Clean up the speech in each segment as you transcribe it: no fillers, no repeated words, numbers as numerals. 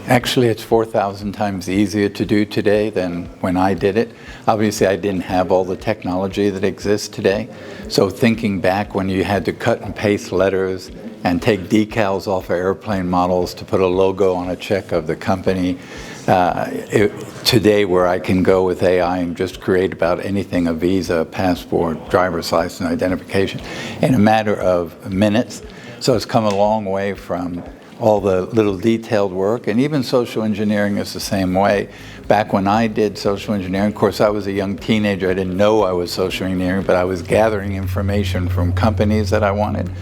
Actually, it's 4,000 times easier to do today than when I did it. Obviously, I didn't have all the technology that exists today. So thinking back when you had to cut and paste letters and take decals off of airplane models to put a logo on a check of the company, today where I can go with AI and just create about anything, a visa, passport, driver's license, identification, in a matter of minutes. So it's come a long way from all the little detailed work, and even social engineering is the same way. Back when I did social engineering, of course I was a young teenager, I didn't know I was social engineering, but I was gathering information from companies that I wanted.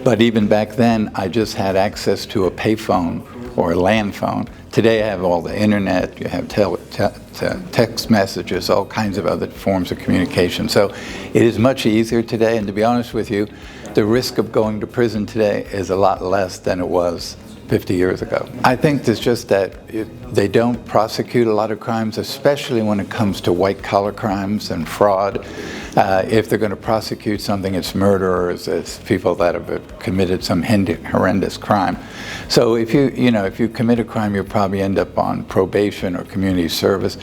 But even back then, I just had access to a payphone or a land phone. Today I have all the internet, you have text messages, all kinds of other forms of communication. So it is much easier today, and to be honest with you, the risk of going to prison today is a lot less than it was 50 years ago. I think it's just that they don't prosecute a lot of crimes, especially when it comes to white-collar crimes and fraud. If they're going to prosecute something, it's murderers, it's people that have committed some horrendous crime. So if you commit a crime, you'll probably end up on probation or community service.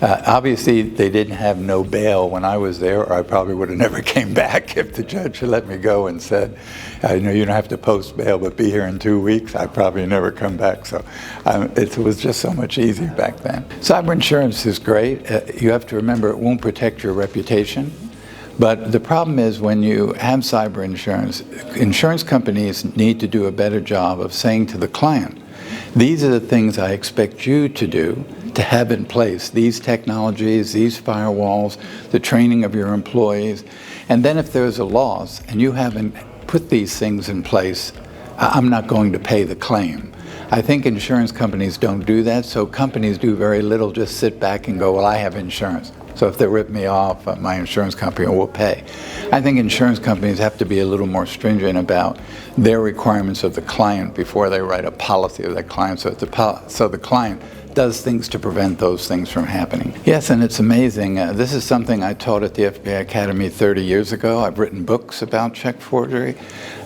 Obviously, they didn't have no bail when I was there, or I probably would have never came back if the judge had let me go and said, you don't have to post bail, but be here in 2 weeks. I'd probably never come back. So it was just so much easier back then. Cyber insurance is great. You have to remember it won't protect your reputation. But the problem is when you have cyber insurance companies need to do a better job of saying to the client, these are the things I expect you to do, to have in place, these technologies, these firewalls, the training of your employees. And then if there's a loss and you haven't put these things in place, I'm not going to pay the claim. I think insurance companies don't do that, so companies do very little, just sit back and go, well, I have insurance. So if they rip me off, my insurance company will pay. I think insurance companies have to be a little more stringent about their requirements of the client before they write a policy of that client, so the client does things to prevent those things from happening. Yes, and it's amazing. This is something I taught at the FBI Academy 30 years ago. I've written books about check forgery.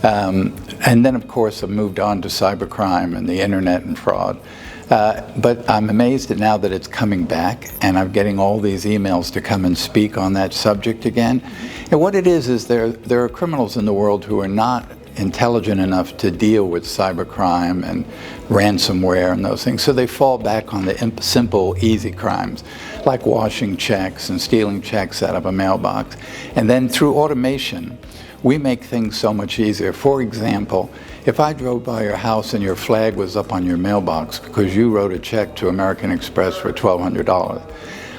And then, of course, I've moved on to cybercrime and the internet and fraud. But I'm amazed now that it's coming back, and I'm getting all these emails to come and speak on that subject again. And what it is there are criminals in the world who are not intelligent enough to deal with cybercrime and ransomware and those things, so they fall back on the simple, easy crimes, like washing checks and stealing checks out of a mailbox. And then through automation, we make things so much easier. For example, if I drove by your house and your flag was up on your mailbox because you wrote a check to American Express for $1,200,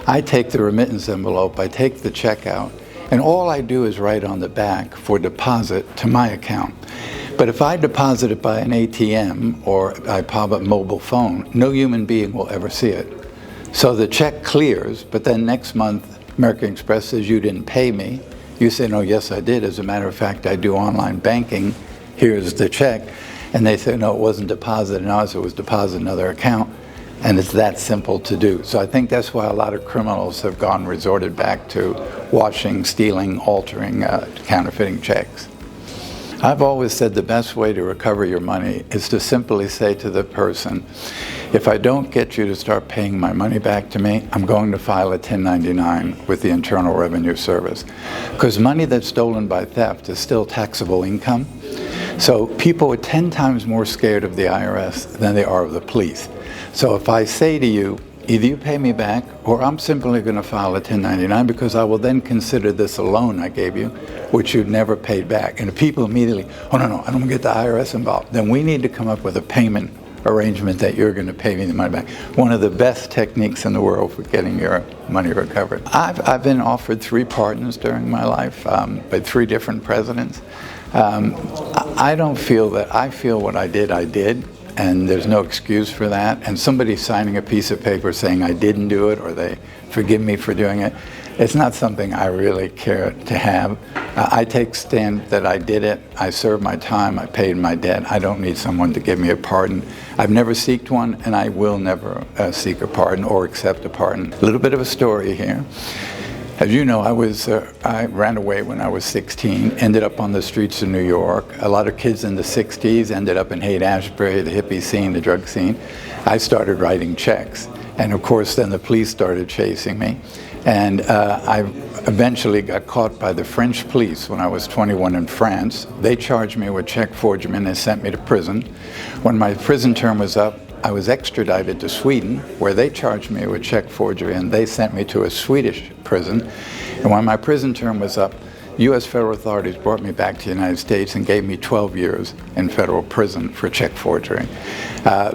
I take the remittance envelope, I take the check out, and all I do is write on the back for deposit to my account. But if I deposit it by an ATM or I pop up mobile phone, no human being will ever see it. So the check clears, but then next month American Express says you didn't pay me. You say, no, yes, I did. As a matter of fact, I do online banking. Here's the check. And they say, no, it wasn't deposited in ours, it was deposited in another account. And it's that simple to do. So I think that's why a lot of criminals have resorted back to washing, stealing, altering, counterfeiting checks. I've always said the best way to recover your money is to simply say to the person, if I don't get you to start paying my money back to me, I'm going to file a 1099 with the Internal Revenue Service. Because money that's stolen by theft is still taxable income. So people are 10 times more scared of the IRS than they are of the police. So if I say to you, either you pay me back or I'm simply going to file a 1099 because I will then consider this a loan I gave you, which you've never paid back. And if people immediately, oh no, I don't want to get the IRS involved, then we need to come up with a payment arrangement that you're going to pay me the money back. One of the best techniques in the world for getting your money recovered. I've been offered 3 pardons during my life by 3 different presidents. I don't feel that. I feel what I did. And there's no excuse for that. And somebody signing a piece of paper saying I didn't do it or they forgive me for doing it, it's not something I really care to have. I take stand that I did it. I served my time. I paid my debt. I don't need someone to give me a pardon. I've never sought one, and I will never seek a pardon or accept a pardon. A little bit of a story here. As you know, I ran away when I was 16, ended up on the streets of New York. A lot of kids in the 60s ended up in Haight-Ashbury, the hippie scene, the drug scene. I started writing checks. And of course, then the police started chasing me. And I eventually got caught by the French police when I was 21 in France. They charged me with check forgery and they sent me to prison. When my prison term was up, I was extradited to Sweden, where they charged me with check forgery, and they sent me to a Swedish prison. And when my prison term was up, U.S. federal authorities brought me back to the United States and gave me 12 years in federal prison for check forgery.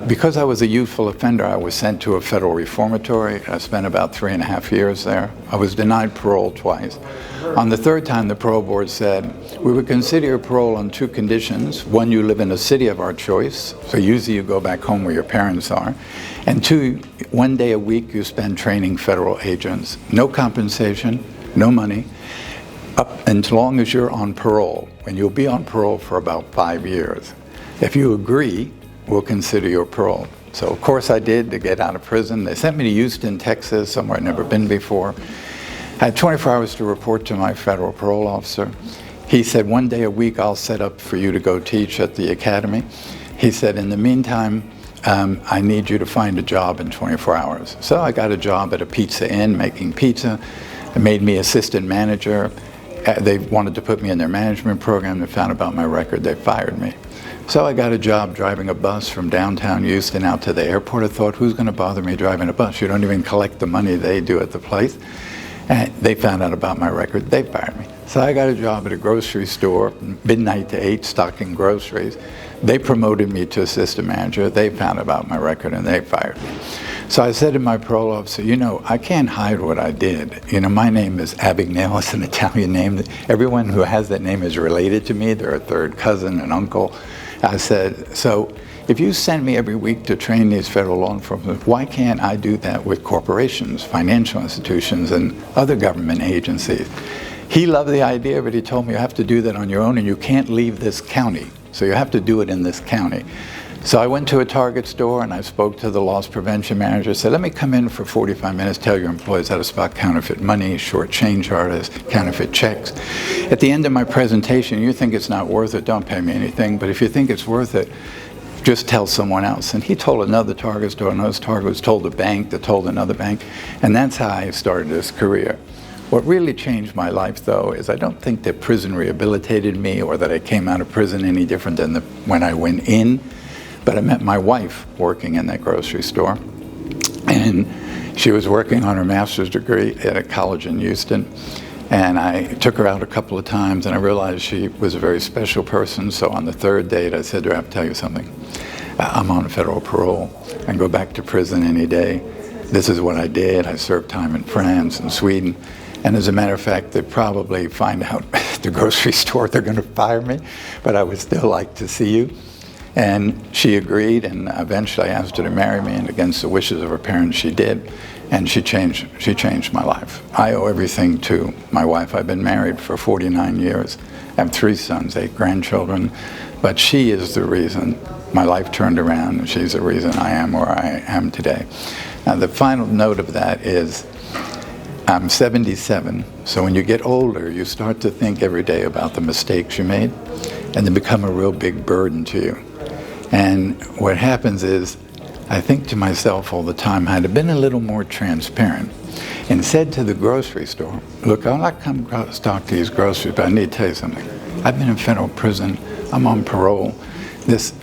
Because I was a youthful offender, I was sent to a federal reformatory. I spent about 3.5 years there. I was denied parole twice. On the third time, the parole board said, we would consider your parole on 2 conditions. 1, you live in a city of our choice, so usually you go back home where your parents are. And 2, 1 day a week you spend training federal agents. No compensation, no money, up as long as you're on parole. And you'll be on parole for about 5 years. If you agree, we'll consider your parole. So of course I did to get out of prison. They sent me to Houston, Texas, somewhere I'd never been before. I had 24 hours to report to my federal parole officer. He said, 1 day a week I'll set up for you to go teach at the academy. He said, in the meantime, I need you to find a job in 24 hours. So I got a job at a pizza inn making pizza. It made me assistant manager. They wanted to put me in their management program. They found about my record. They fired me. So I got a job driving a bus from downtown Houston out to the airport. I thought, who's going to bother me driving a bus? You don't even collect the money they do at the place. And they found out about my record. They fired me. So I got a job at a grocery store, midnight to 8, stocking groceries. They promoted me to assistant manager. They found about my record and they fired me. So I said to my parole officer, you know, I can't hide what I did. You know, my name is Abagnale. It's an Italian name. Everyone who has that name is related to me. They're a third cousin, an uncle. I said, so if you send me every week to train these federal law enforcement, why can't I do that with corporations, financial institutions, and other government agencies? He loved the idea, but he told me you have to do that on your own and you can't leave this county. So you have to do it in this county. So I went to a Target store and I spoke to the loss prevention manager. Said, let me come in for 45 minutes, tell your employees how to spot counterfeit money, short change artists, counterfeit checks. At the end of my presentation, you think it's not worth it, don't pay me anything. But if you think it's worth it, just tell someone else. And he told another Target store, another Target was told a bank that told another bank. And that's how I started this career. What really changed my life, though, is I don't think that prison rehabilitated me or that I came out of prison any different than when I went in. But I met my wife working in that grocery store. And she was working on her master's degree at a college in Houston. And I took her out a couple of times and I realized she was a very special person. So on the third date, I said to her, I have to tell you something. I'm on federal parole. I can go back to prison any day. This is what I did. I served time in France and Sweden. And as a matter of fact, they probably find out at the grocery store they're going to fire me, but I would still like to see you. And she agreed, and eventually I asked her to marry me, and against the wishes of her parents, she did. And she changed my life. I owe everything to my wife. I've been married for 49 years. I have 3 sons, 8 grandchildren. But she is the reason my life turned around, and she's the reason I am where I am today. Now, the final note of that is I'm 77, so when you get older, you start to think every day about the mistakes you made, and they become a real big burden to you. And what happens is, I think to myself all the time, had I been a little more transparent and said to the grocery store, look, I'll not come stock these groceries, but I need to tell you something. I've been in federal prison, I'm on parole,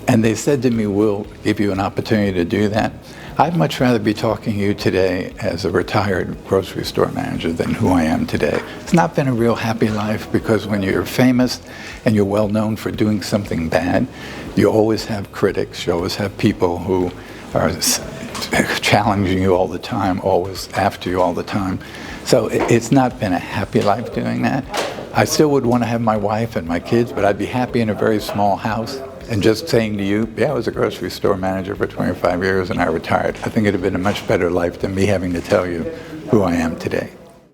and they said to me, we'll give you an opportunity to do that. I'd much rather be talking to you today as a retired grocery store manager than who I am today. It's not been a real happy life because when you're famous and you're well known for doing something bad, you always have critics, you always have people who are challenging you all the time, always after you all the time. So it's not been a happy life doing that. I still would want to have my wife and my kids, but I'd be happy in a very small house. And just saying to you, yeah, I was a grocery store manager for 25 years and I retired. I think it'd have been a much better life than me having to tell you who I am today.